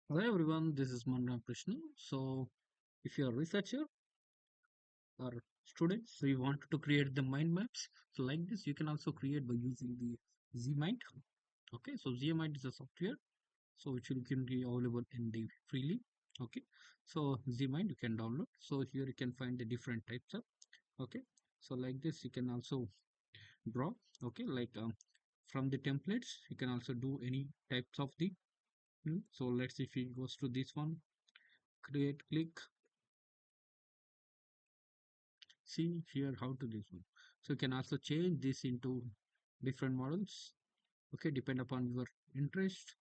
Hello everyone, this is Maniramakrishna. So, if you are a researcher or student, so you want to create the mind maps, so like this, you can also create by using the XMind. Okay, so XMind is a software, so which will can be available in the freely. Okay, so XMind you can download. So here you can find the different types of. Okay, so like this, you can also draw. Okay, like from the templates, you can also do any types of the. So let's see if it goes to this one. Create, click. See here how to this one. So you can also change this into different models. Okay, depend upon your interest.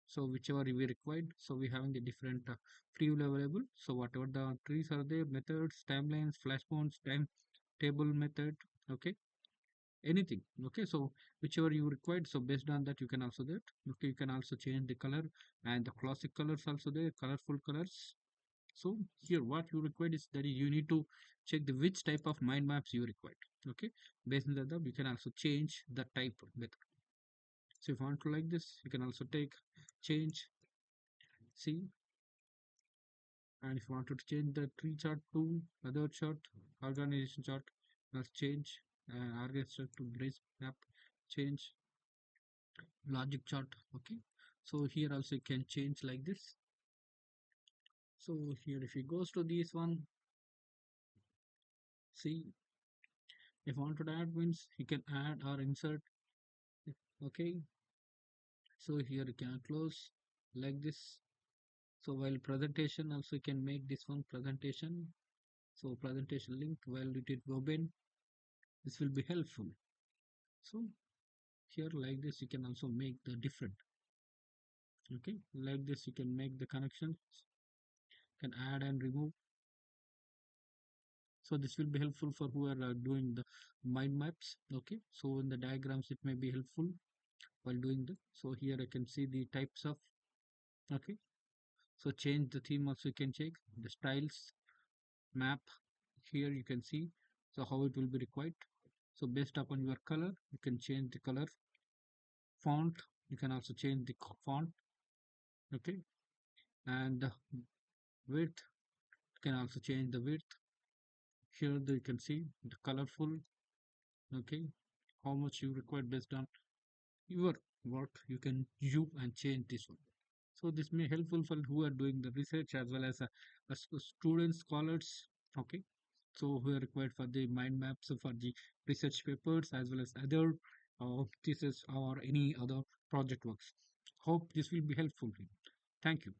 So whichever we required. So we having the different preview available. So whatever the trees are there, methods, timelines, flashpoints, time table method. Okay, anything. Okay, so whichever you required. So based on that, you can also that. Okay, you can also change the color and the classic colors also there, colorful colors. So here what you require is that you need to check the which type of mind maps you require. Okay, based on that we can also change the type method. So if you want to like this, you can also take change, see, and if you wanted to change the tree chart to other chart, organization chart, let's change organization to brace map, change logic chart. Okay, so here also you can change like this. So here if it goes to this one, see, if you want to add means you can add or insert. Okay, so here you can close like this. So while presentation also you can make this one presentation. So presentation link while it is open, this will be helpful. So here like this you can also make the different. Okay, like this you can make the connections, can add and remove. So this will be helpful for who are doing the mind maps. Okay, so in the diagrams it may be helpful while doing the. So here I can see the types of. Okay, so change the theme also you can check the styles map. Here you can see so how it will be required. So based upon your color you can change the color. Font, you can also change the font. Okay, and the width, you can also change the width. Here you can see the colorful. Okay, how much you require based on your work, you can view and change this one. So this may helpful for who are doing the research as well as students, scholars. Okay, so who are required for the mind maps for the research papers as well as other thesis or any other project works. Hope this will be helpful. Thank you.